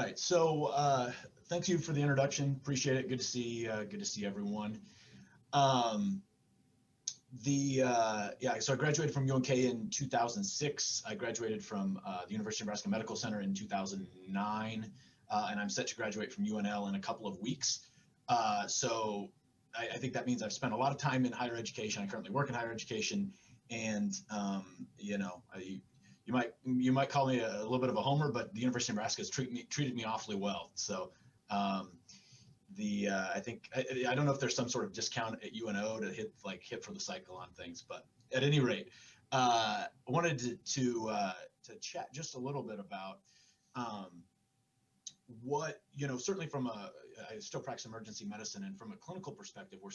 right. So thank you for the introduction. Appreciate it. Good to see everyone. Um, so I graduated from UNK in 2006. I graduated from the University of Nebraska Medical Center in 2009, and I'm set to graduate from UNL in a couple of weeks. I think that means I've spent a lot of time in higher education. I currently work in higher education, and you might call me a little bit of a homer, but the University of Nebraska has treated me awfully well. So um, I think I don't know if there's some sort of discount at UNO to hit for the cycle on things, but at any rate, I wanted to chat just a little bit about what, certainly I still practice emergency medicine, and from a clinical perspective, we're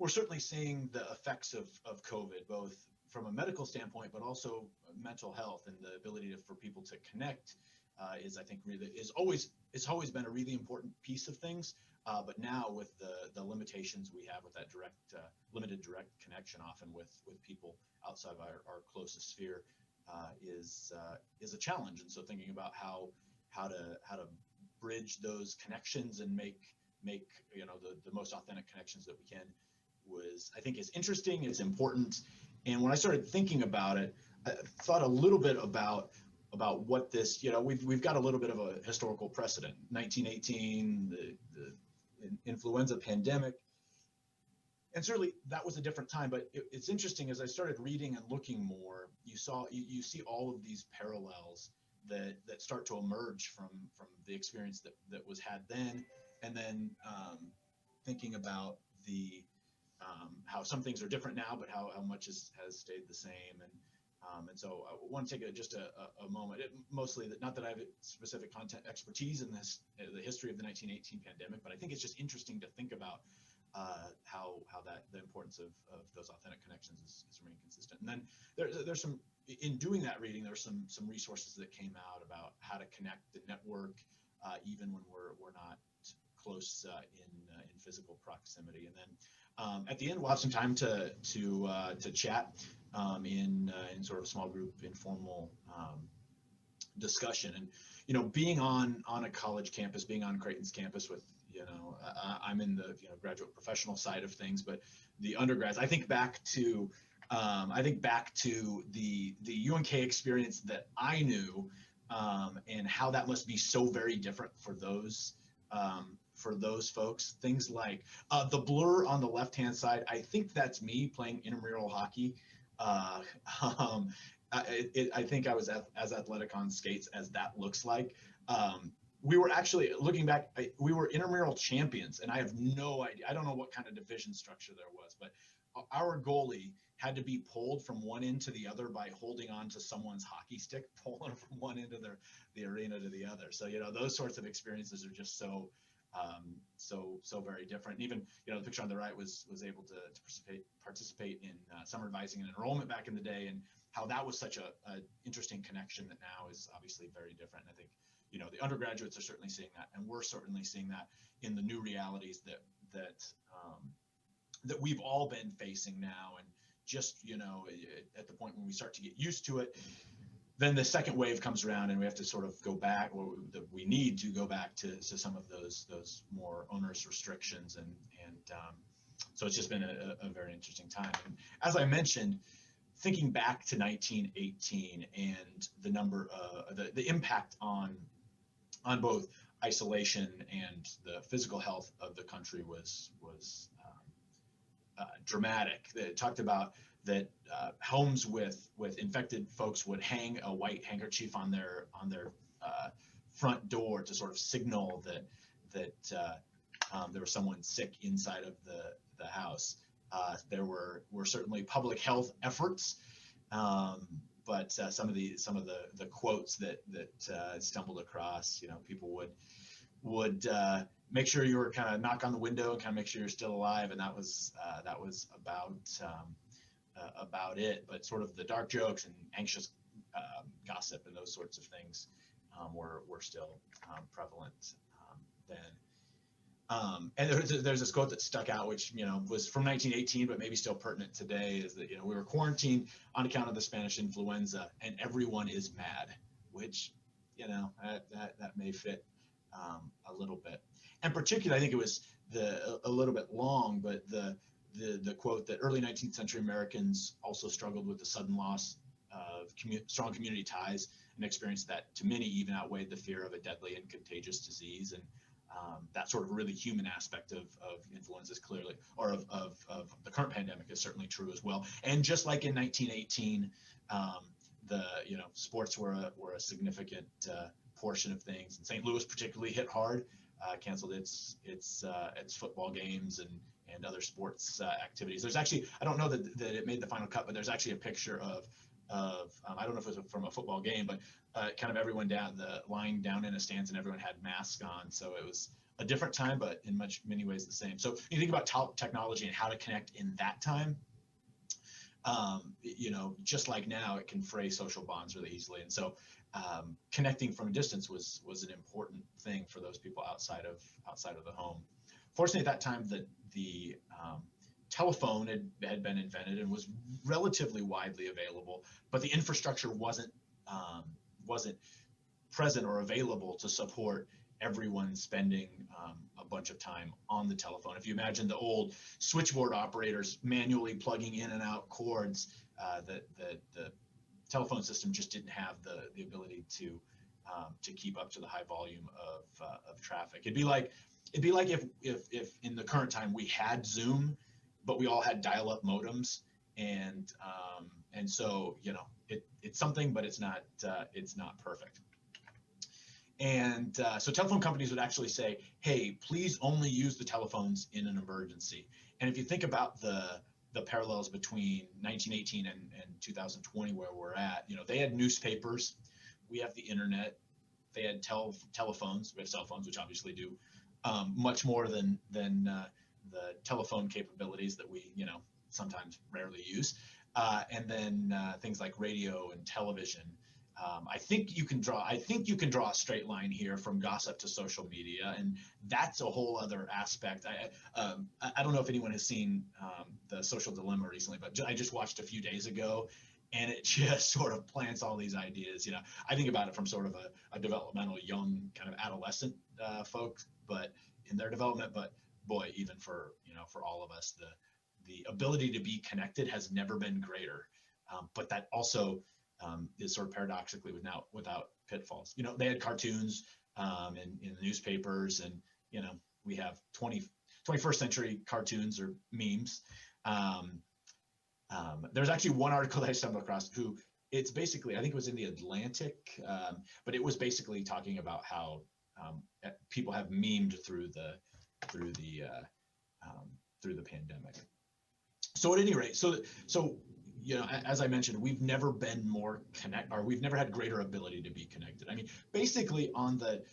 certainly seeing the effects of COVID, both from a medical standpoint, but also mental health, and the ability for people to connect I think it's always been a really important piece of things. But now with the limitations we have with that limited direct connection, often with people outside of our closest sphere, is a challenge. And so thinking about how to bridge those connections and make the most authentic connections that we can I think is interesting. It's important. And when I started thinking about it, I thought a little bit about what this, we've got a little bit of a historical precedent. 1918, the influenza pandemic, and certainly that was a different time. But it's interesting, as I started reading and looking more, you see all of these parallels that start to emerge from the experience that was had then, and then thinking about how some things are different now, but how much has stayed the same. And so I want to take just a moment, mostly not that I have specific content expertise in the history of the 1918 pandemic, but I think it's just interesting to think about how the importance of those authentic connections is remaining consistent. And then there's some, in doing that reading, there's some resources that came out about how to connect the network, even when we're not close in physical proximity. And then at the end, we'll have some time to chat in sort of a small group informal discussion. And being on a college campus, being on Creighton's campus with I'm in the graduate professional side of things, but the undergrads, I think back to the UNK experience that I knew, and how that must be so very different for those folks. Things like the blur on the left-hand side, I think that's me playing intramural hockey. I think I was as athletic on skates as that looks like. We were actually, looking back, we were intramural champions, and I have no idea. I don't know what kind of division structure there was, but our goalie had to be pulled from one end to the other by holding on to someone's hockey stick, pulling from one end of the arena to the other. So, those sorts of experiences are just so very different. And even, the picture on the right was able to participate in summer advising and enrollment back in the day, and how that was such a interesting connection that now is obviously very different. And I think, the undergraduates are certainly seeing that, and we're certainly seeing that in the new realities that we've all been facing now. And just, at the point when we start to get used to it, then the second wave comes around, and we have to sort of go back, or we need to go back to some of those more onerous restrictions. And so it's just been a very interesting time. And as I mentioned, thinking back to 1918 and the impact on both isolation and the physical health of the country was dramatic. It talked about that homes with infected folks would hang a white handkerchief on their front door to sort of signal that there was someone sick inside of the house. There were certainly public health efforts, but some of the quotes that stumbled across, people would make sure you were kind of knock on the window and kind of make sure you're still alive, and that was about it. But sort of the dark jokes and anxious gossip and those sorts of things were still prevalent then. And there's this quote that stuck out, which was from 1918, but maybe still pertinent today, is that we were quarantined on account of the Spanish influenza, and everyone is mad. Which, that may fit a little bit. And particularly, I think it was a little bit long, but the quote that early 19th century Americans also struggled with the sudden loss of strong community ties, and experienced that to many even outweighed the fear of a deadly and contagious disease. And that sort of really human aspect of influenza is clearly, or of the current pandemic is certainly true as well. And just like in 1918, sports were a significant portion of things. And St. Louis particularly hit hard, canceled its football games and other sports activities. There's actually, I don't know that it made the final cut, but there's actually a picture of I don't know if it was from a football game, but kind of everyone lying down in a stance, and everyone had masks on. So it was a different time, but in many ways the same. So you think about technology and how to connect in that time, just like now, it can fray social bonds really easily. And so connecting from a distance was an important thing for those people outside of the home. Fortunately, at that time, the telephone had been invented and was relatively widely available, but the infrastructure wasn't present or available to support everyone spending a bunch of time on the telephone. If you imagine the old switchboard operators manually plugging in and out cords, the telephone system just didn't have the ability to keep up to the high volume of traffic. It'd be like if in the current time we had Zoom, but we all had dial-up modems, and so it's something, but it's not perfect. And so telephone companies would actually say, hey, please only use the telephones in an emergency. And if you think about the parallels between 1918 and 2020, where we're at, they had newspapers, we have the internet, they had telephones, we have cell phones, which obviously do much more than the telephone capabilities that we sometimes rarely use, and then things like radio and television. I think you can draw a straight line here from gossip to social media, and that's a whole other aspect. I don't know if anyone has seen The Social Dilemma recently, but I just watched a few days ago, and it just sort of plants all these ideas. I think about it from sort of a developmental, young kind of adolescent folks, but in their development. But boy, even for all of us, the ability to be connected has never been greater. But that also is sort of paradoxically without pitfalls. They had cartoons in the newspapers, and we have 21st century cartoons or memes. There's actually one article that I stumbled across it's basically, I think it was in the Atlantic, but it was basically talking about how people have memed through the pandemic. So at any rate, so as I mentioned, we've never been more we've never had greater ability to be connected. I mean, basically on the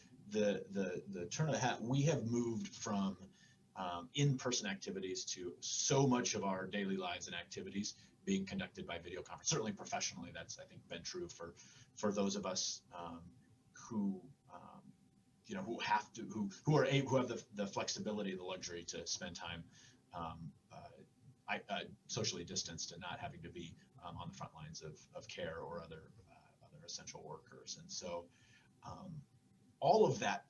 turn of the hat, we have moved from in-person activities to so much of our daily lives and activities being conducted by video conference. Certainly professionally, that's, I think, been true for those of us who have the flexibility, the luxury to spend time socially distanced and not having to be on the front lines of care or other essential workers. And so all of that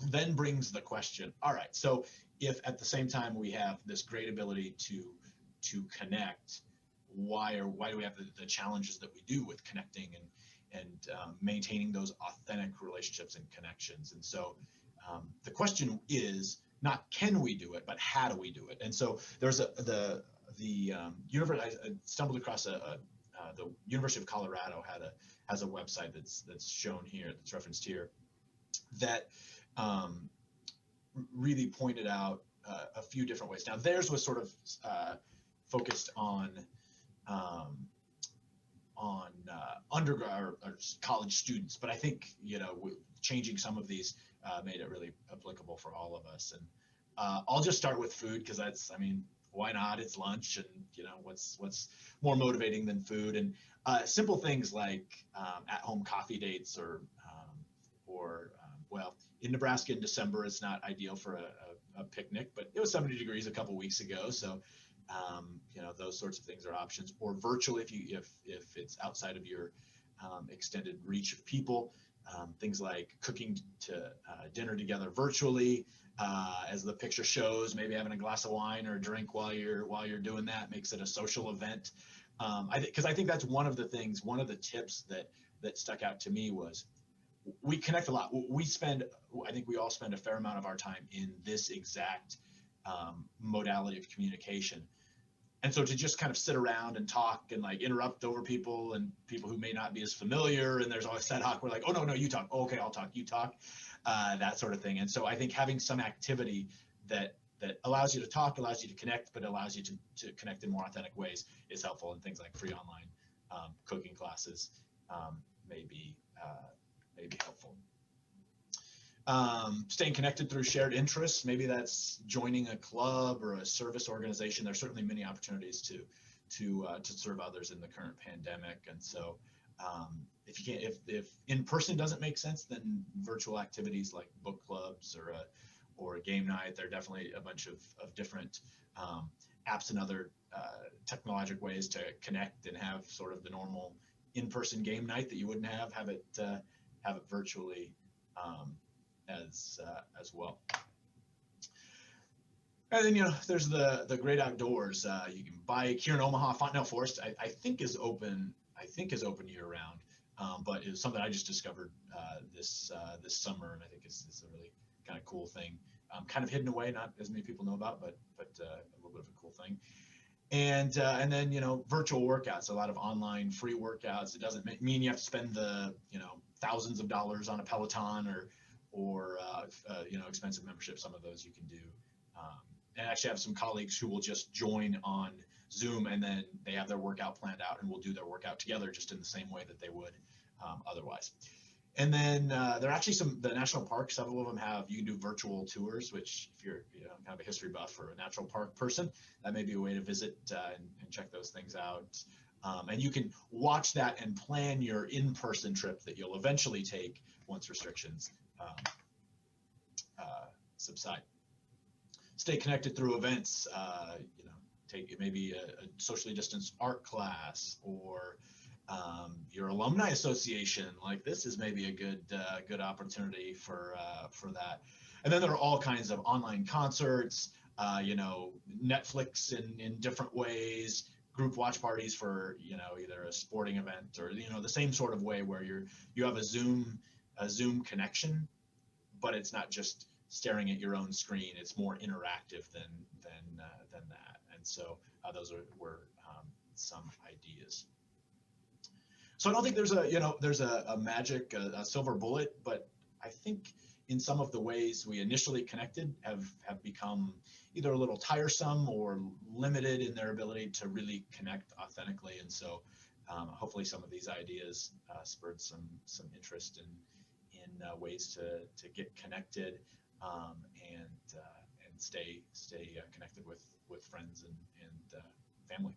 then brings the question, all right, so if at the same time we have this great ability to connect, why do we have the challenges that we do with connecting and maintaining those authentic relationships and connections? And so the question is not can we do it, but how do we do it? And so there's the university. I stumbled across the University of Colorado has a website that's shown here, that's referenced here, that really pointed out a few different ways. Now theirs was sort of focused on undergrad or college students, but I think changing some of these made it really applicable for all of us. And I'll just start with food, because why not? It's lunch, and what's more motivating than food? And simple things like at-home coffee dates, or in Nebraska in December, it's not ideal for a picnic, but it was 70 degrees a couple weeks ago, so those sorts of things are options. Or virtual, if it's outside of your extended reach of people. things like cooking to dinner together virtually, as the picture shows, maybe having a glass of wine or a drink while you're doing that makes it a social event. Because I think that's one of the things, one of the tips that stuck out to me was we connect a lot. I think we all spend a fair amount of our time in this exact modality of communication. And so to just kind of sit around and talk and like interrupt over people and people who may not be as familiar, and there's always that awkward, like, oh no, you talk. Oh, okay, I'll talk, you talk, that sort of thing. And so I think having some activity that allows you to talk, allows you to connect, but allows you to connect in more authentic ways is helpful. And things like free online cooking classes may be helpful. Staying connected through shared interests, maybe that's joining a club or a service organization. There's certainly many opportunities to serve others in the current pandemic. And so if in person doesn't make sense, then virtual activities like book clubs or a game night, there are definitely a bunch of different apps and other technological ways to connect and have sort of the normal in-person game night that you wouldn't have it virtually as well. And then, there's the great outdoors. You can bike here in Omaha. Fontenelle Forest, I think is open year round, but it's something I just discovered this summer, and I think it's a really kind of cool thing. Kind of hidden away, not as many people know about, but a little bit of a cool thing. And then virtual workouts, a lot of online free workouts. It doesn't mean you have to spend the thousands of dollars on a Peloton or expensive membership. Some of those you can do. And I actually have some colleagues who will just join on Zoom, and then they have their workout planned out, and we'll do their workout together just in the same way that they would otherwise. And then there are actually the national parks, several of them you can do virtual tours, which if you're kind of a history buff or a natural park person, that may be a way to visit and check those things out. And you can watch that and plan your in-person trip that you'll eventually take once restrictions subside. Stay connected through events. Take maybe a socially distanced art class, or your alumni association. Like this is maybe a good opportunity for that. And then there are all kinds of online concerts. Netflix in different ways. Group watch parties for either a sporting event or the same sort of way where you have a Zoom connection, but it's not just staring at your own screen. It's more interactive than that. And so those were some ideas. So I don't think there's a magic, a silver bullet, but I think in some of the ways we initially connected have become either a little tiresome or limited in their ability to really connect authentically. And so hopefully some of these ideas spurred some interest in ways to get connected and stay connected with friends and family.